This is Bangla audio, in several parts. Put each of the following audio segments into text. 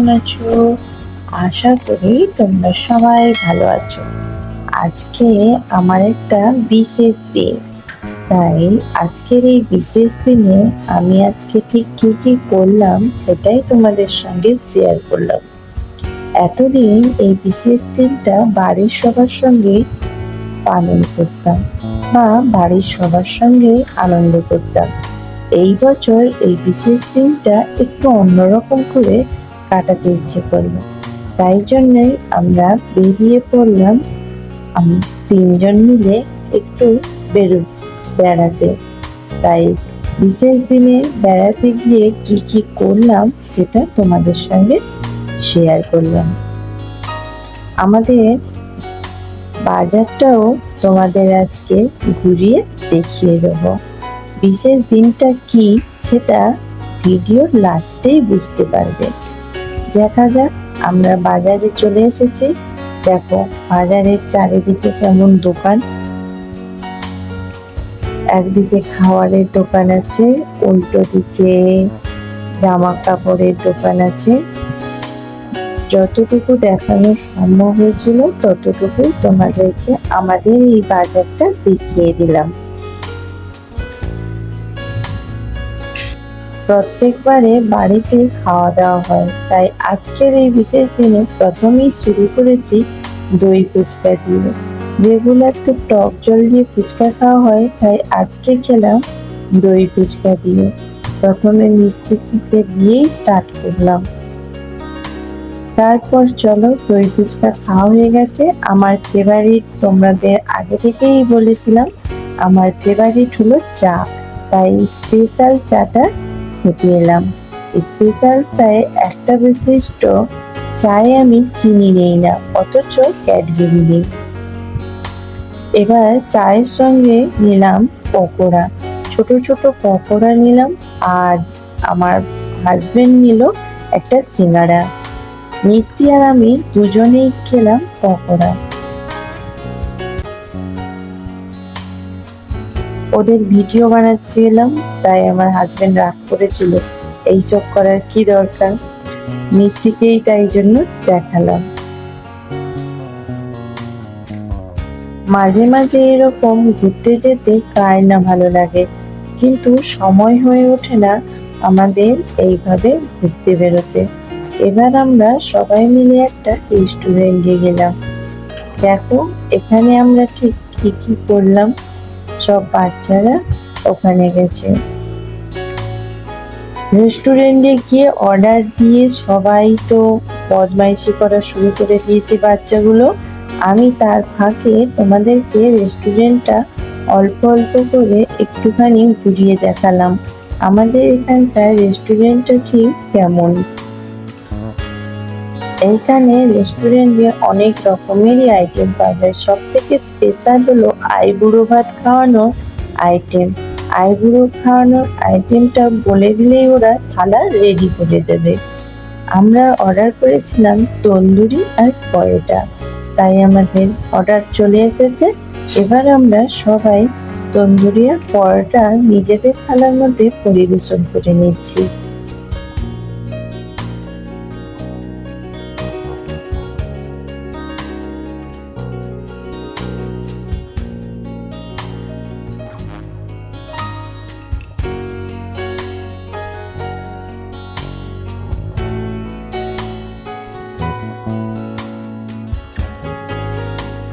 কেমন আছো? আশা করি তোমরা সবাই ভালো আছো। আজকে আমার একটা বিশেষ দিন, তাই আজকের এই বিশেষ দিনে আমি আজকে ঠিক কি কি করলাম সেটাই তোমাদের সঙ্গে শেয়ার করলাম। এতদিন এই বিশেষ দিনটা বাড়ির সবার সঙ্গে পালন করতাম বা বাড়ির সবার সঙ্গে আনন্দ করতাম। এই বছর এই বিশেষ দিনটা একটু অন্যরকম করে কাটাতে ইচ্ছে করলো, তাই জন্যই আমরা বেরিয়ে পড়লাম আমি 3জন মিলে একটু বেড়াতে। তাই বিশেষ দিনে বেড়াতে গিয়ে কি কি করলাম সেটা তোমাদের সঙ্গে শেয়ার করলাম। আমাদের বাজারটাও তোমাদের আজকে ঘুরিয়ে দেখিয়ে দেবো। বিশেষ দিনটা কি সেটা ভিডিওর লাস্টেই বুঝতে পারবে। দেখা যাক, আমরা বাজারে চলে এসেছি। দেখো বাজারের চারিদিকে কেমন দোকান, একদিকে খাবারের দোকান আছে, উল্টো দিকে জামা কাপড়ের দোকান আছে। যতটুকু দেখানো সম্ভব হয়েছিল ততটুকু তোমাদেরকে আমাদের এই বাজারটা দেখিয়ে দিলাম। প্রত্যেকবারে বাড়িতে খাওয়া দাওয়া হয়, তাই আজকের এই বিশেষ দিনে প্রথমেই শুরু করেছি দই ফুচকা দিয়ে। রেগুলার তো টক জল দিয়ে ফুচকা খাওয়া হয়, তাই আজকে খেলাম দই ফুচকা দিয়ে। প্রথমে মিষ্টি কুটে দিয়েই স্টার্ট করলাম। তারপর চলো, দই ফুচকা খাওয়া হয়ে গেছে। আমার ফেভারিট, তোমাদের আগে থেকেই বলেছিলাম আমার ফেভারিট হলো চা, তাই স্পেশাল চাটা খেতে এলাম। স্পেশাল চায়ে একটা বিশিষ্ট চায়ে আমি চিনি নেই না, অথচ ক্যাডবেরি নেই। এবার চায়ের সঙ্গে নিলাম পকোড়া, ছোট ছোট পকোড়া নিলাম, আর আমার হাজবেন্ড নিল একটা সিঙ্গাড়া। মিষ্টি আর আমি দুজনেই খেলাম পকোড়া। ওদের ভিডিও বানাচ্ছিলাম, তাই আমার হাজবেন্ড রাগ করেছিল, এইসব করার কি দরকার, মিষ্টিকেই তাই জন্য দেখালাম। মাঝে মাঝে এরকম ঘুরতে যেতে কার না ভালো লাগে, কিন্তু সময় হয়ে ওঠে না আমাদের এইভাবে ঘুরতে বেরোতে। এবার আমরা সবাই মিলে একটা রেস্টুরেন্টে গেলাম। দেখো এখানে আমরা ঠিক কি কি করলাম। সব বাচ্চারা ওখানে গেছে। রেস্টুরেন্টে গিয়ে অর্ডার দিয়ে সবাই তো বদমাইশি করা শুরু করে দিয়েছে বাচ্চাগুলো। আমি তার ফাঁকে তোমাদেরকে রেস্টুরেন্টটা অল্প অল্প করে একটুখানি ঘুরিয়ে দেখালাম। আমাদের এখানকার রেস্টুরেন্টটা ঠিক কেমন। এইখানে রেস্টুরেন্টে অনেক রকমেরই আইটেম পাওয়া যায়। সব থেকে স্পেশাল হলো আইবুড়ো ভাত খাওয়ানোর আইটেম। আইবুড়ো খাওয়ানোর আইটেমটা বলে দিলেই ওরা থালা রেডি করে দেবে। আমরা অর্ডার করেছিলাম তন্দুরি আর পরোটা, তাই আমাদের অর্ডার চলে এসেছে। এবার আমরা সবাই তন্দুরি আর পরোটা নিজেদের থালার মধ্যে পরিবেশন করে নিচ্ছি।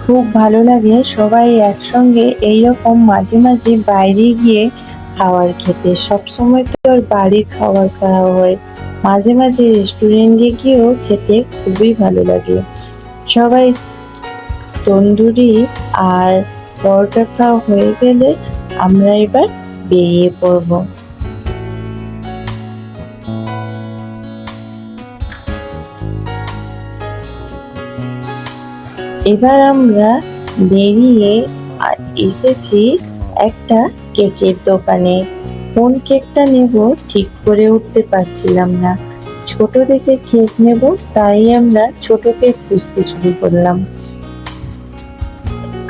খুব ভালো লাগে সবাই একসঙ্গে এইরকম মাঝে মাঝে বাইরে গিয়ে খাবার খেতে। সবসময় তো আর বাড়ির খাবার খাওয়া হয়, মাঝে মাঝে রেস্টুরেন্টে গিয়েও খেতে খুবই ভালো লাগে। সবাই তন্দুরি আর পরোটা খাওয়া হয়ে গেলে আমরা এবার বেরিয়ে পড়ব। এবার আমরা বেরিয়ে এসেছি একটা কেকের দোকানে। কোন কেকটা নেব ঠিক করে উঠতে পারছিলাম না। ছোট দেখে কেক নেব, তাই আমরা ছোট কেক খুঁজতে শুরু করলাম।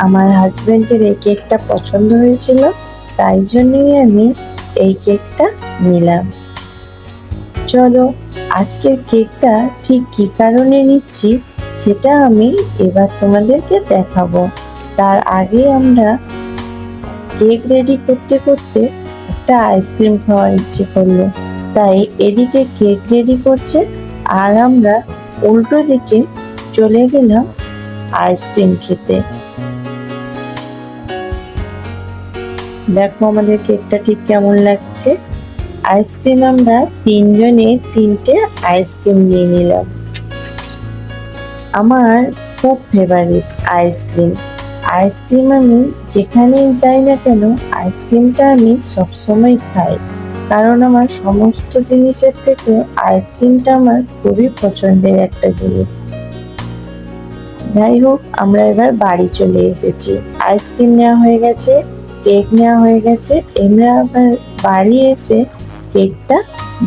আমার হাজবেন্ডের এই কেকটা পছন্দ হয়েছিল, তাই জন্যই আমি এই কেকটা নিলাম। চলো আজকের কেকটা ঠিক কী কারণে নিচ্ছি সেটা আমি এবার তোমাদেরকে দেখাবো। তার আগে আমরা কেক রেডি করতে করতে একটা আইসক্রিম খাওয়ার ইচ্ছে করলো, তাই এদিকে কেক রেডি করছে আর আমরা উল্টো দিকে চলে গেলাম আইসক্রিম খেতে। দেখো আমাদের কেকটা ঠিক কেমন লাগছে। আইসক্রিম আমরা তিনজনে তিনটে আইসক্রিম নিয়ে নিলাম। আমার খুব ফেভারিট আইসক্রিম। আইসক্রিম আমি যেখানেই যাই না কেন আইসক্রিমটা আমি সবসময় খাই, কারণ আমার সমস্ত জিনিসের থেকে আইসক্রিমটা আমার খুবই পছন্দের একটা জিনিস। যাই হোক, আমরা এবার বাড়ি চলে এসেছি। আইসক্রিম নেওয়া হয়ে গেছে, কেক নেওয়া হয়ে গেছে। আমরা আবার বাড়ি এসে কেকটা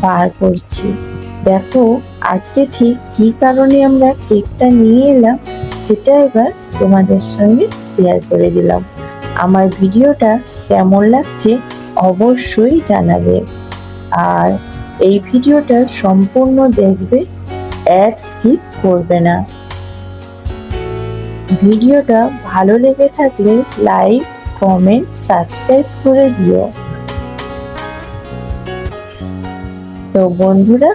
বার করছি। দেখো আজকে ঠিক কী কারণে আমরা কেকটা নিয়ে এলাম সেটা এবার তোমাদের সঙ্গে শেয়ার করে দিলাম। আমার ভিডিওটা কেমন লাগছে অবশ্যই জানাবে, আর এই ভিডিওটা সম্পূর্ণ দেখবে, অ্যাড স্কিপ করবে না। ভিডিওটা ভালো লেগে থাকলে লাইক, কমেন্ট, সাবস্ক্রাইব করে দিও। তো বন্ধুরা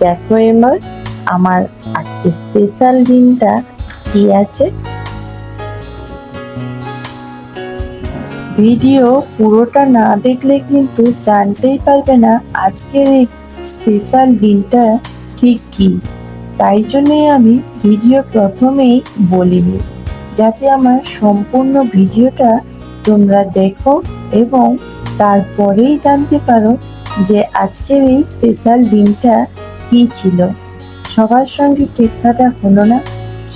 দেখো এবার আমার আজকে স্পেশাল দিনটা কি আছে। ভিডিও পুরোটা না দেখলে কিন্তু জানতেই পারবে না আজকের এই স্পেশাল দিনটা ঠিক কি। তাই জন্যই আমি ভিডিও প্রথমেই বলিনি, যাতে আমার সম্পূর্ণ ভিডিওটা তোমরা দেখো এবং তারপরেই জানতে পারো যে আজকের এই স্পেশাল দিনটা কি ছিল। সবার সঙ্গে কেক কাটা হলো না,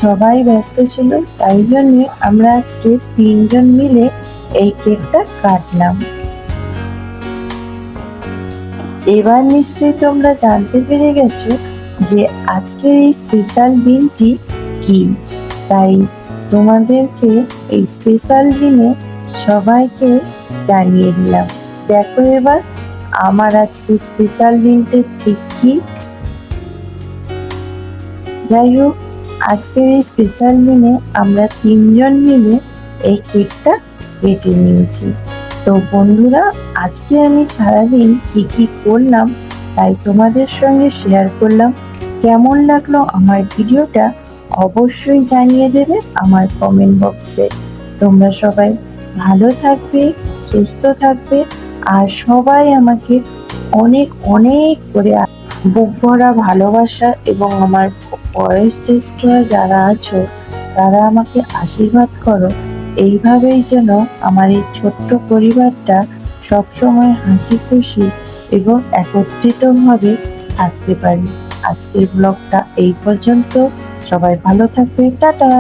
সবাই ব্যস্ত ছিল, তাই জন্যে আমরা আজকে তিনজন মিলে এই কেকটা কাটলাম। এবার নিশ্চয়ই তোমরা জানতে পেরে গেছো যে আজকের এই স্পেশাল দিনটি কি। তাই তোমাদেরকে এই স্পেশাল দিনে সবাইকে জানিয়ে দিলাম। দেখো এবার আমার আজকে স্পেশাল দিনটা ঠিক কি। যাই হোক, আজকের এই স্পেশাল দিনে আমরা তিনজন মিলে এই কেকটা কেটে নিয়েছি। তো বন্ধুরা আজকে আমি সারাদিন কি কি করলাম তাই তোমাদের সঙ্গে শেয়ার করলাম। কেমন লাগলো আমার ভিডিওটা অবশ্যই জানিয়ে দেবে আমার কমেন্ট বক্সে। তোমরা সবাই ভালো থাকবে, সুস্থ থাকবে, আর সবাই আমাকে অনেক অনেক করে বুক ভরা ভালোবাসা এবং আমার বয়োজ্যেষ্ঠরা যারা আছো তারা আমাকে আশীর্বাদ করো। এইভাবেই যেন আমার এই ছোট্ট পরিবারটা সবসময় হাসি খুশি এবং একত্রিতভাবে থাকতে পারি। আজকের ব্লগটা এই পর্যন্ত। সবাই ভালো থাকবে, টাটা।